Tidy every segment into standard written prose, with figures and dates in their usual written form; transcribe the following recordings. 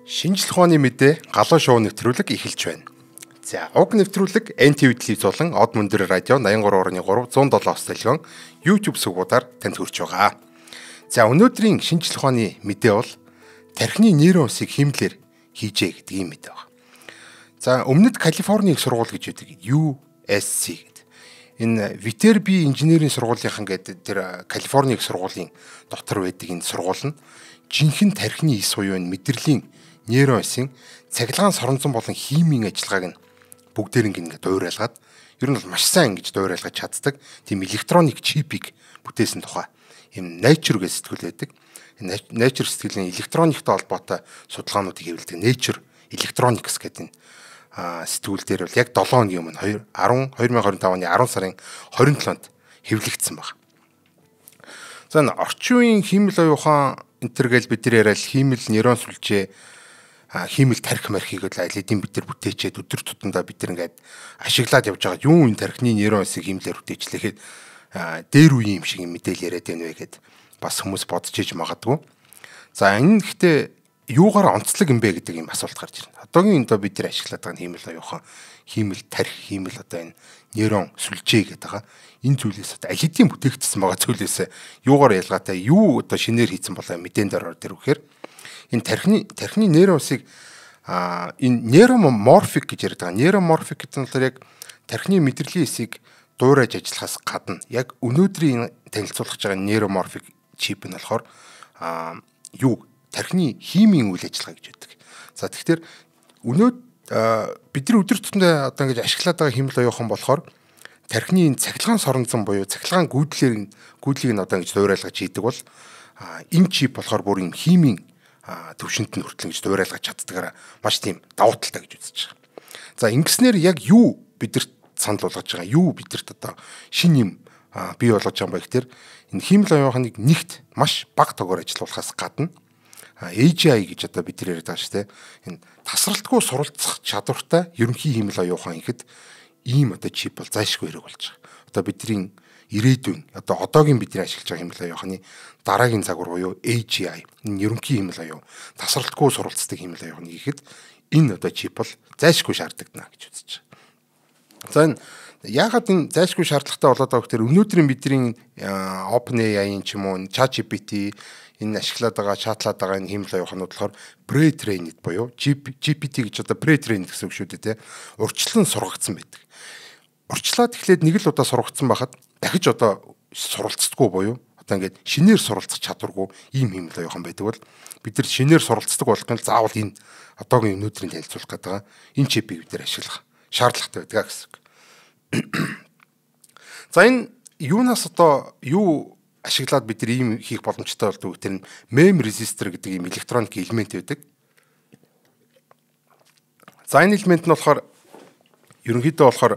Шинжлэх ухааны мэдээ галуу шоу нэвтрүүлэг эхэлж байна. За, уг нэвтрүүлэг NTV телевизүүлэн Од Мөндөр радио 83.3 107 телефон YouTube сүгуудаар танд хүрч байгаа. За, өнөөдрийн шинжлэх ухааны мэдээ бол тархины нейрон усыг хэмлэлээр хийжээ гэдэг юм мэдээ байна. За, өмнөд Калифорни их сургууль гэж үүдэг USC гэдэг. Энэ Viterbi инженерийн сургуулийнхан гэдэг тэр Калифорни их сургуулийн дотор байдаг энэ сургууль нь жинхэнэ тархины эс буюу мэдрэлийн нейрон усын цахилгаан соронзон болон химийн ажиллагааг нь бүгдээр ингээд дуурайлгаад ер нь бол маш сайн ингэж дуурайлгаж чаддаг тийм электроник чипийг бүтээсэн тухай юм Nature гэж сэтгүүл байдаг. Nature сэтгэлийн электрониктэй холбоотой судалгаануудыг хэвлэдэг Nature Electronics гэдэг сэтгүүл дээр бол яг 7 хоногийн өмнө 2025 оны 10 сарын 27-нд хэвлэгдсэн баг. За орчин үеийн хиймэл оюухан энтергээл бид нар яриад хиймэл нейрон сүлжээ хиймэл тархи мархийг л аль хэдийн бид нар бүтээчээд өдөр тутамдаа бид нар ингээд ашиглаад явж байгаа юу энэ тархины нейрон усыг хиймлээр бүтээчлэхэд дээр үеийн юм шиг мэдээлэл яриад байна вэ гэд бас хүмүүс бодож иж магадгүй. За энэ гэхдээ юугаар онцлог юм бэ гэдэг юм асуулт гарч ирнэ. Одоогийн энэ бид нар ашиглаад байгаа хиймэл оюухан хиймэл тархи хиймэл одоо энэ нейрон сүлжээ гэдэг байгаа. Энэ зүйлээс аль хэдийн бүтээгдсэн байгаа зүйлээс юугаар ялгаатай юу одоо шинээр хийцэн болоо мэдэн дээр ордог вэхээр энэ тархины нейрон усыг энэ нейроморфик гэж яриад байгаа. Нейроморфик гэдэг нь яг тархины мэдрэлийн эсийг дуурайж ажиллахаас гадна яг өнөөдрийн танилцуулах байгаа нейроморфик чип нь болохоор тархины химийн үйл ажиллагаа гэж байдаг. За тэгэхээр бидний өдөр тутмын одоо ингэж ашиглаад байгаа хиймэл оюухан болохоор тархины цахилгаан соронзон буюу цахилгаан гүйдлийг нь одоо ингэж дуурайлгаж хийдэг бол энэ чип болохоор бүр юм химийн төвшөнт нь хүртэл ингэж дуурайлгаж чаддагаараа маш тийм давуу талтай гэж үзэж байгаа. За ингэснээр яг юу бидэрт санал болгож байгаа юу бидэрт одоо шин юм бий болгож байгаа юм бэ гэхээр энэ хиймэл оюуханыг нэгт маш бага тоогоор ажилуулахаас гадна AGI гэж одоо бид нар яриад байгаа шүү дээ. Энэ тасралтгүй суралцах чадвартай ерөнхий хиймэл оюухан ихэд ийм одоо чип бол зайлшгүй хэрэг болж байгаа. Одоо бидний ирээдүйн одоо одоогийн бидний ашиглаж байгаа хиймэл оюуханы дараагийн загвар буюу AGI энэ ерөнхий хиймэл оюун тасралтгүй суралцдаг хиймэл оюуханы ихэд энэ одоо чип бол зайлшгүй шаардлагадана гэж үзэж байгаа. За энэ яагаад энэ зайлшгүй шаардлагатай болоод байгаа гэхээр өнөөдрийн бидний OpenAI-ийн ч юм уу ChatGPT энэ ашиглаад байгаа шаатлаад байгаа энэ хиймэл оюуханууд болохоор pre-trained буюу GPT гэж одоо pre-trained гэсэн үг шүү дээ, урьдчилан сургагдсан байдаг. Урьдчилаад эхлээд нэг л удаа сургагдсан байхад дахиж одоо суралцдаггүй буюу одоо ингээд шинээр суралцах чадваргүй ийм хиймэл оюухан байдаг бол бид нар шинээр суралцдаг болох нь заавал энэ одоогийн өнөөдрийн танилцуулах гэдэг энэ чипийг бид нар ашиглах шаардлагатай байдаг гэсэн үг. За энэ юунаас одоо юу ашиглаад бид нар ийм хийх боломжтой болдог гэдэг нь MEM resistor гэдэг ийм электроник элемент байдаг. За энэ элемент нь болохоор ерөнхийдөө болохоор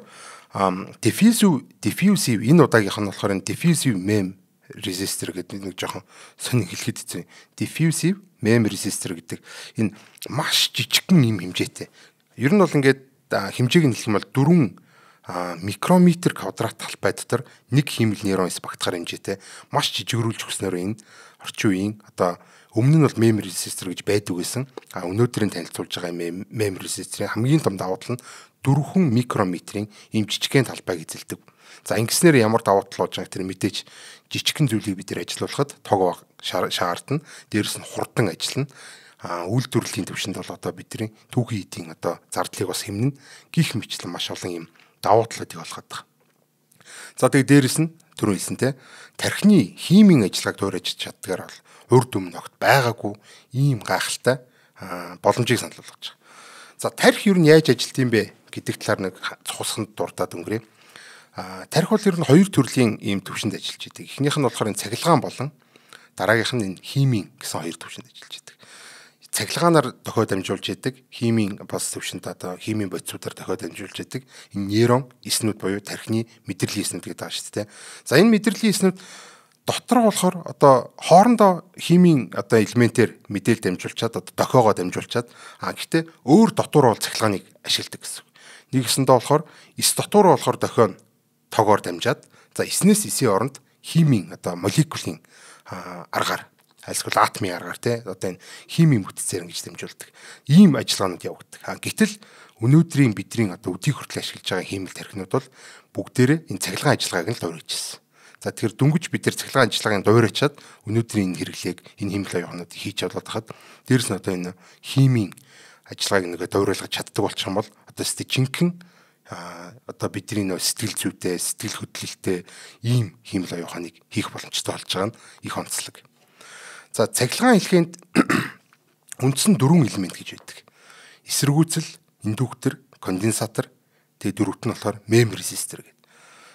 diffusive энэ удаагийнх нь болохоор diffusive MEM resistor гэдэг нэг жоохон сонин хэлэхэд хэцүү. Diffusive MEM resistor гэдэг энэ маш жижигхэн юм хэмжээтэй. Ер нь бол ингээд хэмжээг нь хэлэх юм бол 4 микрометр квадрат талбай дотор нэг хиймэл нейрон эс багтахаар хэмжээтэй маш жижигрүүлж өгснөөр энэ орчин үеийн одоо өмнө нь бол MEM resistor гэж байдаг байсан. Өнөөдрийн танилцуулж байгаа MEM resistor-ийн хамгийн том давуу тал нь 4 микрометрийн ийм жижигхэн талбайг эзэлдэг. За ингэснээр ямар давуу тал болж байгааг тэр мэдээж жижигхэн зүйлийг бид нэр ажиллуулахад тог шаардна. Дээрээс нь хурдан ажиллана. Үйлдвэрлэлийн төвшөнд бол одоо бидний түүхийн эдийн одоо зардлыг бас хэмнэн гих мэтлэн маш олон юм давуу талуудыг олгоод байгаа. За тэгээд дээрэс нь түрүү хэлсэнтэй тархины химийн ажиллагааг дуурайж чаддгаар бол урд өмнө огт байгаагүй ийм гайхалтай боломжийг санал болгож байгаа. За тархи юу нь яаж ажилт юм бэ гэдэг талаар нэг цусганд дуртаад өнгөрье. Тархи бол ер нь хоёр төрлийн ийм төвшөнд ажиллаж байдаг. Эхнийх нь болохоор энэ цахилгаан болон дараагийнх нь энэ химийн гэсэн хоёр төвшөнд ажиллаж байдаг. Цахилгаанаар дохиод дамжуулж яадаг химийн бас төвшөнд одоо химийн бодисуудаар дохиод дамжуулж яадаг энэ нейрон эснүүд буюу тархины мэдрэлийн эснүүд гэдэг байгаа шүү дээ. За энэ мэдрэлийн эснүүд дотор болохоор одоо хоорондоо химийн одоо элементээр мэдээлэл дамжуулчаад одоо дохиогоо дамжуулчаад гэхдээ өөр дотор бол цахилгааныг ашигладаг гэсэн. Нэгэсэндээ болохоор эс дотор болохоор дохио тогоор дамжаад за эснээс эсийн оронд химийн одоо молекулын аргаар альсгүй атомын аргаар одоо энэ химийн бүтцээр ингэж дамжуулдаг. Ийм ажиллагаанууд явагддаг. Гэтэл өнөөдрийн бидний одоо өдийг хүртэл ашиглаж байгаа хиймэл тархинууд бол бүгдээрээ энэ цахилгаан ажиллагааг нь л дуурайж ирсэн. За тэгэхээр дүнгиж бид нар цахилгаан ажиллагааг дуурайчаад өнөөдрийн энэ хэрэглээг энэ хиймэл оюунуудыг хийж явуулаад хахад дээрэс нь одоо энэ химийн ажиллагааг нэгэ дуурайлгаж чаддаг болчих юм бол одоо жинхэнэ одоо бидний нөө сэтгэл зүйтэй, сэтгэл хөдлөлттэй ийм хиймэл оюуханыг хийх боломжтой болж байгаа нь их онцлог. За цахилгаан хэлхээнд үндсэн 4 элемент гэж байдаг. Эсэргүүцэл, индуктор, конденсатор, тэгээ дөрөвт нь болохоор мем резистор гэдэг.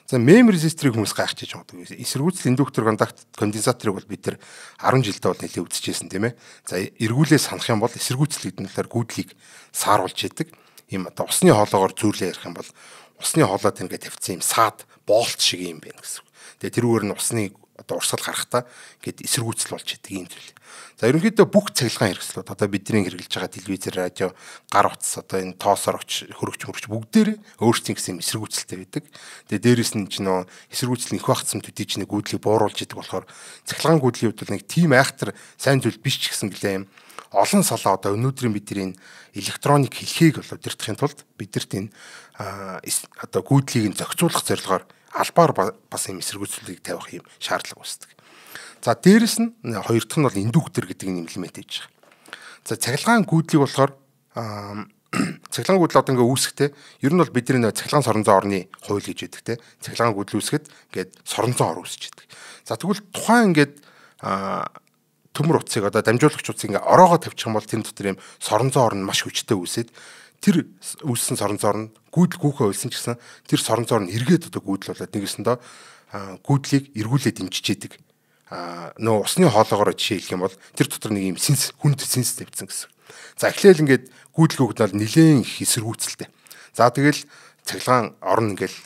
За мем резисторыг хүмүүс гайхчихж байгаа. Эсэргүүцэл, индуктор, конденсаторыг бол бид нар 10 жилдээ бол нэлээд үзчихсэн тийм ээ. За эргүүлээ санах юм бол эсэргүүцэл гэдэг нь болохоор гүйдлийг сааруулж яадаг. Ийм одоо усны хоолоогоор зүүрлээ ярих юм бол усны хоолойд ингээд тавьсан юм саад боолт шиг юм байна гэсэн. Тэгээ тэрүүгээр нь усны одоо урсгал гарахтаа ингээд эсэргүүцэл болж идэг юм зүйл. За ерөнхийдөө бүх цахилгаан хэрэгслүүд одоо бидний хэрэглэж байгаа телевизэр, радио, гар утас одоо энэ тоосоор хөрөгч мөрөгч бүгдээрээ өөрсдийн гэсэн эсэргүүцэлтэй байдаг. Тэгээ дээрэс нь ч нөө эсэргүүцэл их багцсан төдий ч нэг гүйдлийг бууруулж идэг болохоор цахилгаан гүйдлийн хувьд нэг тийм айхтар сайн зүйл биш ч гэсэн гэлээ юм. Олон салаа одоо өнөөдрийн бидний электроник хэлхийг бол удирдахын тулд бидэрт энэ одоо гүйдлийг нь зохицуулах зорилгоор албаар бас юм эсэргүүцлийг тавих юм шаардлага үүсдэг. За дээрэс нь хоёр дахь нь бол индуктор гэдэг юм элемент гэж байгаа. За цахилгаан гүйдлийг болохоор цахилгаан гүйдэл одоо ингээ үүсэхтэй ер нь бол бидний цахилгаан соронзон орны хууль гэж байдаг те. Цахилгаан гүйдэл үүсгэхэд ингээд соронзон ор үүсэж байдаг. За тэгвэл тухайн ингээд төмөр утсыг одоо дамжуулагч утсыг ингээ ороогоо тавьчих юм бол тэр дотор юм соронзон ор нь маш хүчтэй үүсээд тэр үүссэн соронзон ор нь гүйдэл гүүхээ уйлсан ч гэсэн тэр соронзон ор нь эргээд одоо гүйдэл болоод нэгэсэндээ гүйдлийг эргүүлээд дэмжиж яадаг. Нөө усны хоолоогоор жишээ хэлэх юм бол тэр дотор нэг юм хүнд синс тавьсан гэсэн. За эхлээл ингээд гүйдэл гүгд бол нэлээд их эсэргүүцэлтэй. За тэгэл цахилгаан орн ингээл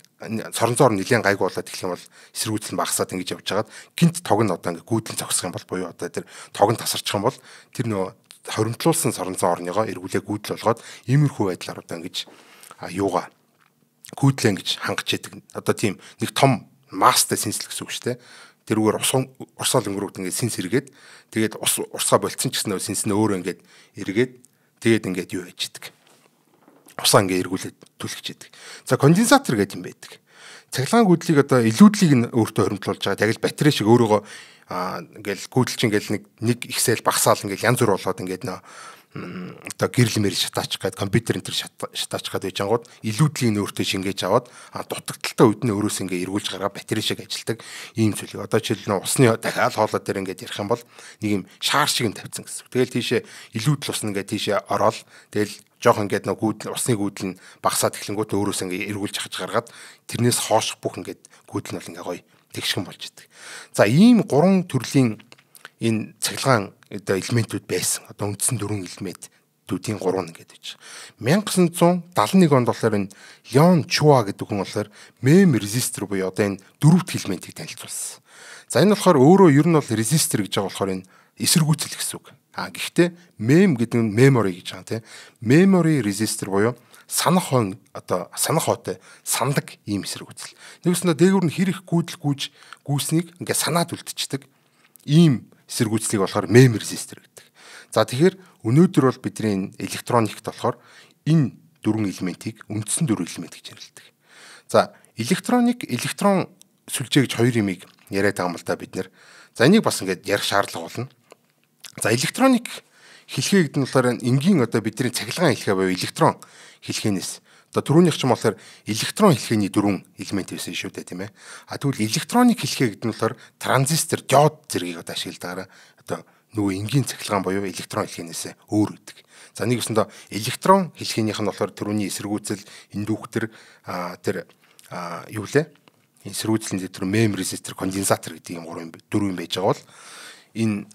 соронзон ор нэлээд гайгүй болоод эхлэх юм бол эсэргүүцэл нь багасаад ингэж явж хагаад гинт тог нь одоо ингээд гүйдэл зогсох юм бол буюу одоо тэр тог нь тасарчих юм бол тэр нөө хоримтлуулсан соронзон орныгоо эргүүлээ гүйдэл болгоод иймэрхүү байдлаар одоо ингэж юугаа гүйдлээ ингэж хангаж яадаг. Одоо тийм нэг том мастай синсэл гэсэн үг шүү дээ. Тэрүүгээр урсгал өнгөрөөд ингээд синс эргээд тэгээд урсгаа болцсон ч гэсэн синс нь өөрөө ингээд эргээд тэгээд ингээд юу яж идэг. Усаа ингээд эргүүлээд түлхэж идэг. За конденсатор гэдэг юм байдаг. Цахилгаан гүйдлийг одоо илүүдлийг нь өөртөө хоримтлуулж байгаа. Тэгэл батарей шиг өөрөөгөө ингээл гүйдэлч ингээл нэг их сэл багасаал ингээл янз бүр болоод ингээд нөө одоо гэрэл мэр шатаач гээд компьютер энэ төр шатаач гээд байж ангууд илүүдлийг нь өөртөө шингээж аваад дутагдaltaй үед нь өөрөөс ингээ эргүүлж гаргаа батарей шиг ажилдаг ийм зүйлийг одоо жишээл нь усны дахиад хоолой дээр ингээд ярих юм бол нэг юм шаар шиг нь тавьсан гэсэн. Тэгэл тийшээ илүүдл ус нь ингээ тийшээ ороод тэгэл жоох ингээд нэг гүйдэл усны гүйдэл нь багасаад эхлэнгүүт өөрөөс ингээ эргүүлж хаж гаргаад тэрнээс хоош бүх ингээд гүйдэл нь бол ингээ гоё тэгшгэн болж идэг. За ийм 3 төрлийн энэ цахилгаан одоо элементүүд байсан. Одоо үндсэн 4 элементүүдийн 3 нь гэдэг чинь. 1971 онд болохоор энэ Леон Чуа гэдэг хүн болохоор мем резистор буюу одоо энэ дөрөвт элементийг танилцуулсан. За энэ болохоор өөрөө ер нь бол резистор гэж байгаа болохоор энэ эсэргүүцэл гэсэн үг. Гэхдээ мем гэдэг нь memory гэж байгаа тийм. Memory резистор буюу санах хон одоо санах хоотой сандаг ийм эсэргүүцэл. Нэгснэ дээгүүр нь хэрэг гүйдэл гүйснийг ингээ санаад үлдчихдэг. Ийм эсэргүүцлийг болохоор мем резистор гэдэг. За тэгэхээр өнөөдөр бол бидний электроникт болохоор энэ 4 элементийг үндсэн 4 элемент гэж нэрлэдэг. За электрон сүлжээ гэж 2 юмыг яриад байгаа юм л да бид нэр. За энийг бас ингээд ярих шаардлага болно. За электроник хэлхээ гэдэг нь болохоор энгийн одоо бидний цахилгаан хэлхээ буюу электрон хэлхээнээс одоо түрүүнийх ч юм болохоор электрон хэлхээний 4 элемент байсан шүү дээ тийм ээ. Тэгвэл электроник хэлхээ гэдэг нь болохоор транзистор, диод зэргийг одоо ашигладаг. Одоо нөгөө энгийн цахилгаан буюу электрон хэлхээнээс өөр үүдэг. За нэг өсөндөө электрон хэлхээнийх нь болохоор түрүүний эсэргүүцэл, индуктор тэр юу лээ? Эсэргүүцлийн дээр мем резистор, конденсатор гэдэг юм 4 юм байж байгаа бол энэ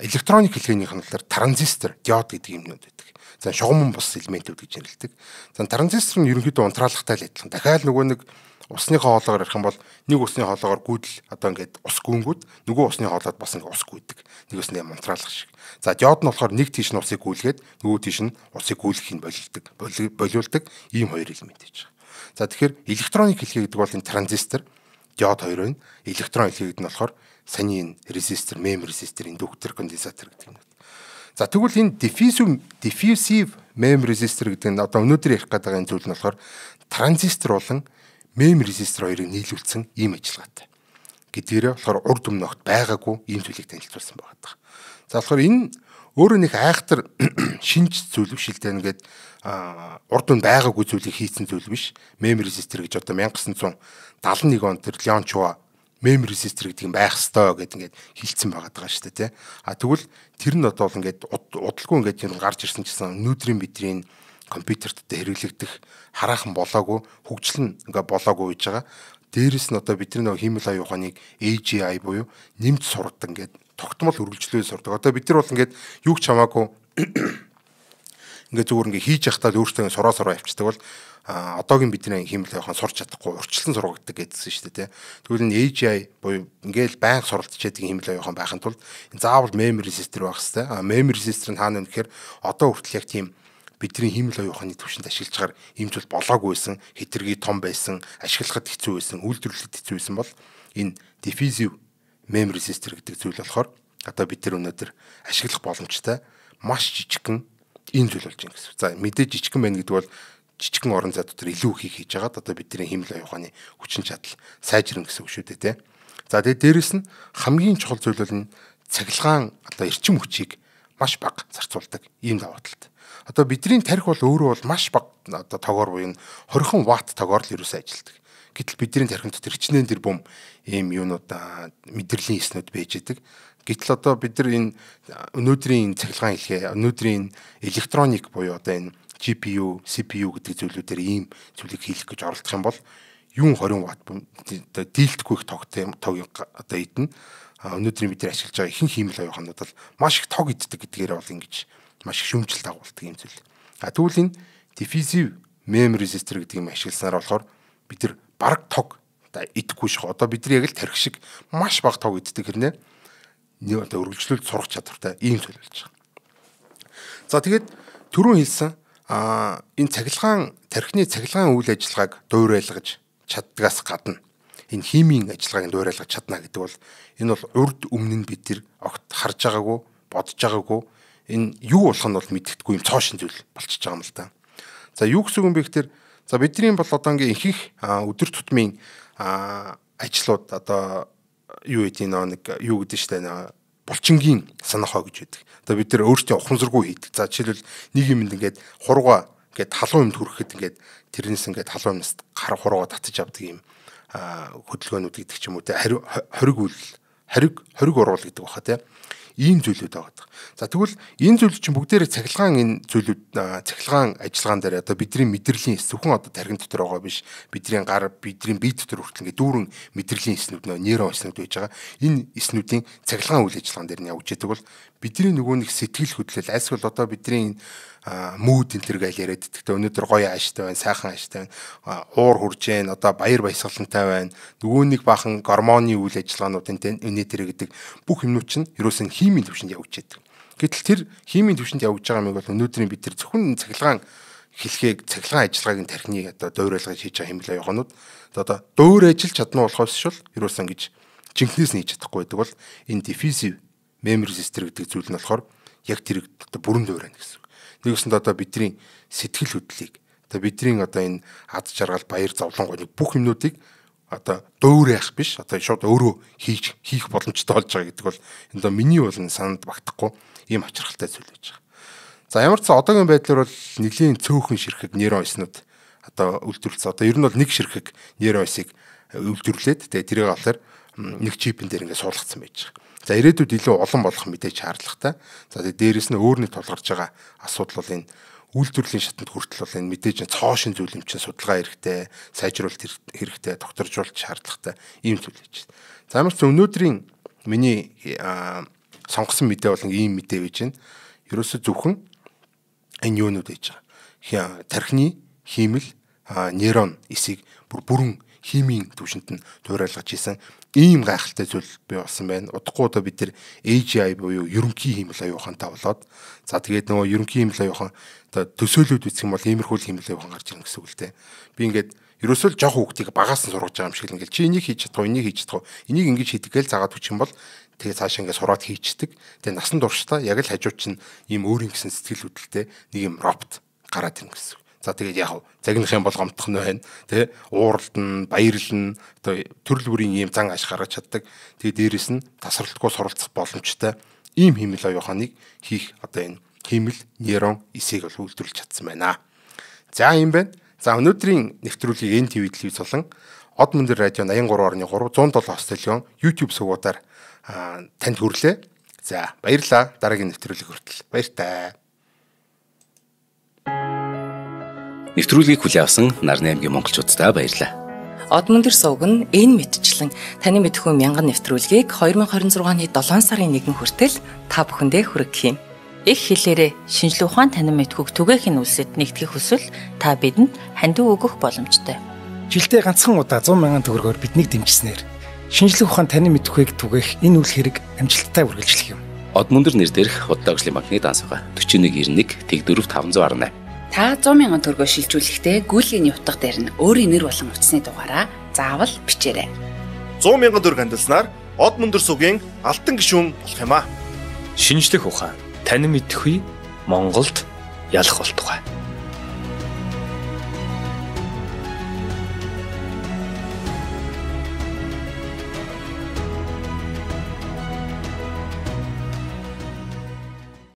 электроник хэлхээнийх нь болохоор транзистор, диод гэдэг юмнууд байдаг. За шугамн бус элементүүд гэж нэрлэдэг. За транзистор нь ерөнхийдөө унтраалгатай л адилхан. Дахиад нөгөө нэг усныхаа хоолоогоор ярих юм бол нэг усны хоолоогоор гүйдэл одоо ингээд ус гүнгүүд нөгөө усны хоолойд бас ингээд ус гүйдэг. Нэгээс нь унтраалгах шиг. За диод нь болохоор нэг тийш нь усыг гүйлгээд нөгөө тийш нь усыг гүйлгэх нь болиулдаг ийм 2 элемент гэж байна. За тэгэхээр электроник хэлхээ гэдэг бол энэ транзистор, диод 2 байна. Электрон илгээгээд нь болохоор саний энэ резистор, мем резистор, индуктор, конденсатор гэдэг юм. За тэгвэл энэ diffusive mem resistor гэдэг нь одоо өнөөдөр ярих гэдэг энэ зүйл нь болохоор транзистор болон mem resistor хоёрыг нийлүүлсэн ийм ажиллагаатай. Гэдгээрээ болохоор урд өмнө огт байгаагүй ийм зүйлийг танилцуулсан байгаа. За болохоор энэ өөрөө нэг айхтар шинж зүйл биш л дээ. Ингээд урд өмнө байгаагүй зүйлийг хийсэн зүйл биш. Mem resistor гэж одоо 1971 онд тэр Леон Чуа mem resistor гэдэг юм байх ёстой гэдэг ингээд хилцсэн байгаа даа шүү дээ тий. Тэгвэл тэр нь одоо ингээд удалгүй ингээд юм гарч ирсэн гэсэн өнөөдрийн бидний компьютерт хэрэглэгдэх хараахан болоогүй хөгжил нь ингээд болоогүй гэж байгаа. Дээрээс нь одоо бидний нөгөө хиймэл аюу ухааныг AGI буюу нэмж сурдаг ингээд тогтмол үргэлжлүүлээ сурдаг. Одоо бид нар бол ингээд юу ч хамаагүй ингээд зүгээр ингээд хийж явахдаа өөртөө сураа явчихдаг бол одоогийн бидний хиймэл явахын сурч чадахгүй урьдчилан сургагддаг гэдсэн шүү дээ. Тэгвэл энэ AGI буюу ингээл байнга суралцчихэд хиймэл явахын байхын тулд заавал mem resistor байх хэрэгтэй. Mem resistor нь хаана вэ гэхээр одоо хүртэл яг тийм бидний хиймэл явахны төвшөнд ашиглаж чагаар хэмжүүл болоогүйсэн, хэтэрхий том байсан, ашиглахад хэцүү байсан, үйлдвэрлэхэд хэцүү байсан бол энэ diffusive mem resistor гэдэг зүйл болохоор одоо бид нар өнөөдөр ашиглах боломжтой маш жижигхэн энэ зүйл болж байна гэсэн. За мэдээж жижигхэн байна гэдэг бол жижигхэн орон зай дотор илүү их хийж хагаад одоо бидний хиймэл явахны хүчин чадал сайжирна гэсэн үг шүү дээ тий. За тэгээд дээрэс нь хамгийн чухал зүйл бол энэ цахилгаан одоо эрчим хүчийг маш бага зарцуулдаг ийм даваа талтай. Одоо бидний тарих бол өөрөө бол маш бага одоо тоогоор буюу 20 ватт тоогоор л ерөөсөө ажилтдаг. Гэтэл бидний тархинд дотор хичнээн дэр бум ийм юунууд мэдрэлийн эснүүд байж идэг. Гэтэл одоо бид нар энэ өнөөдрийн цахилгаан хэлхээ өнөөдрийн электроник буюу одоо энэ GPU, CPU гэдэг зүйлүүдээр ийм зүйлийг хийх гэж оролдох юм бол юун 20 ватт дийлдэхгүй их тог одоо идэнэ. Өнөөдрийн бид нар ашиглаж байгаа ихэнх хиймэл аюуханууд бол маш их тог иддэг гэдгээр бол ингэж маш их шүүмжлэлт агуулдаг юм зүйл. Тэгвэл энэ diffusive mem resistor гэдэг юм ашигласнаар болохоор бид нар бараг тог идэхгүй шээ. Одоо бид нар яг л тархи шиг маш бага тог иддэг хэрнээ нэг одоо үргэлжлүүлж сурах чадвартай ийм зүйл болж байгаа. За тэгээд түрүүн хэлсэн энэ тархины цахилгаан үйл ажиллагааг дуурайлгаж чаддгаас гадна энэ химийн ажиллагааг дуурайлгаж чадна гэдэг бол энэ бол урд өмнө нь бид нар огт харж байгаагүй, бодож байгаагүй энэ юу болох нь бол мэддэхгүй юм цоошин зүйл болчихж байгаа юм л да. За юу гэсэн юм бэ гэхээр за бидний бол одоо ингээ ихэнх өдөр тутмын ажлууд одоо юу гэдэг нэг юу гэдэг штэ булчингийн санахаа гэж байдаг. Одоо бид нар өөрсдөө ухамсаргүй хийдэг. За жишээлбэл нэг юмд ингээд хурууга ингээд халуун юмд хүрэхэд ингээд тэрнээс ингээд халуун юмнаас хурууга татаж авдаг юм хөдөлгөөнүүд гэдэг ч юм уу те хориг уруул гэдэг баха те. Ийм зүйлүүд байгаа. За тэгвэл энэ зүйлүүд чинь бүгдээрээ цахилгаан энэ зүйлүүд цахилгаан ажиллагаан дээр одоо бидний мэдрэлийн зөвхөн одоо тархин дотор байгаа биш бидний гар бидний бие дотор хүртэл ингээ дүүрэн мэдрэлийн эснүүд нейрон эснүүд байж байгаа. Энэ эснүүдийн цахилгаан үйл ажиллагаан дээр нь явж идэг бол бидний нөгөө нэг сэтгэл хөдлөл альсвал одоо бидний мууд энэ төр гээл яриад идэгтэй өнөөдөр гоё ааштай байна, сайхан ааштай байна, уур хурж байна, одоо баяр баясгалантай байна. Нөгөө нэг бахан гормоны үйл ажиллагаануудын энэ төр гэдэг бүх юмнууд чинь ерөөсөн химийн төвшөнд явж идэг. Гэтэл тэр химийн төвшөнд явж байгаа юм бол өнөөдрийн бид тэр зөвхөн цахилгаан хэлхийг цахилгаан ажиллагааг нь тархины одоо дуурайлгаж хийж байгаа хэмэл явахнууд одоо дуур ажиллаж чадна болохоос шул ерөөсөн гэж жинхнээс нь хийж чадахгүй байдаг бол энэ diffusive mem resistor гэдэг зүйл нь болохоор яг тэр одоо бүрэн дуурайна гэсэн. Нэгсэнд одоо бидний сэтгэл хөдлөлийг одоо бидний одоо энэ ад жаргал баяр зовлонгоо бүх юмнуудыг одоо дуурайх биш одоо шууд өөрөө хийх боломжтой болж байгаа гэдэг бол энэ миний бол санаад багтахгүй ийм очирхалтай зүйл байж байгаа. За ямар ч сан одоогийн байдлаар бол нэлийн цөөхөн ширхэг нейрон эснүүд одоо үйлдвэрлэсэн. Одоо ер нь бол нэг ширхэг нейрон эсийг үйлдвэрлээд тэгээ тэрийг болохоор нэг чипэн дээр ингээд суулгацсан байж байгаа. За ирээдүйд илүү олон болох мэдээж шаардлагатай. За тэгээ дээрэс нь өөр нэг тулгарч байгаа асуудал бол энэ үйлдвэрлэлийн шатанд хүртэл бол энэ мэдээж цоошин зүйл юм чинь судалгаа хэрэгтэй, сайжруулалт хэрэгтэй, докторжуулалт шаардлагатай ийм зүйл байж байна. За ямар ч өнөөдрийн миний сонгосон мэдээ бол ийм мэдээ байж байна. Ерөөсө зөвхөн энэ юунууд байж байгаа. Тархины хиймэл нейрон эсийг бүрэн химийн төвшөнд нь дуурайлгаж исэн ийм гайхалтай зүйл бий болсон байна. Удахгүй одоо бид нар AGI буюу ерөнхий хиймэл аюухантай болоод за тэгээд нөгөө ерөнхий хиймэл аюухан одоо төсөөлөд үзэх юм бол иймэрхүү хиймэл аюухан гарч ирнэ гэсэн үг л дээ. Би ингээд ерөөсөө л жоох хүүхдийг багаас нь сургаж байгаа юм шиг л ингээл чи энийг хийж чадах уу, энийг хийж чадах уу, энийг ингэж хийдэг гэж заагаад хүчих юм бол тэгээ цаашаа ингээд сураад хийчдэг. Тэгээ насан туршдаа яг л хажууд чинь ийм өөрийн гэсэн сэтгэл хөдлөлтэй нэг юм робот гараад ирнэ гэсэн. За тэгээд яг загнах юм бол гомдох нь байна. Тэ ууралдана, баярлна. Одоо төрөл бүрийн ийм зан аш гаргаж чаддаг. Тэгээд дээрэс нь тасралтгүй суралцах боломжтой ийм хиймэл оюуханыг хийх одоо энэ хиймэл нейрон эсийг бол үйлдвэрлэж чадсан байна. За юм байна. За өнөөдрийн нэвтрүүлгийг NTV телевиз болон Од Мөндөр радио 83.3 107 хостелгон YouTube сувгуудаар танд хүрлээ. За баярлалаа. Дараагийн нэвтрүүлэг хүртэл баяртай. Нэвтрүүлгийг хүлээн авсан Нарны аймгийн монголчуудаа баярлалаа. Од Мөндөр сувг нь энэ мэдчлэн таны мэдхүйн мянган нэвтрүүлгийг 2026 оны 7 сарын 1 хүртэл та бүхэндээ хүргэх юм. Их хэлээрээ шинжлэх ухаан танин мэдхүйг түгээх нь үлсэд нэгтгэх хүсвэл та бидэнд хандив өгөх боломжтой. Жилдээ ганцхан удаа 100,000 төгрөгөөр биднийг дэмжснээр шинжлэх ухаан танин мэдхүйг түгээх энэ үйл хэрэг амжилттай үргэлжлэх юм. Од Мөндөр нэр дээрх Худалдаа агшлын банкны дансгаа 4191 Тэг 4518. Та 100,000 төгрөгөөр шилжүүлэхдээ гүйлгээний утга дээр нь өөрийн нэр болон утасны дугаараа заавал бичээрэй. 100,000 төгрөг хандалснаар Од Мөндөр сувгийн алтан гишүүн болох юм а. Шинжлэх ухаан танин мэдхгүй Монголд ялах болтугай.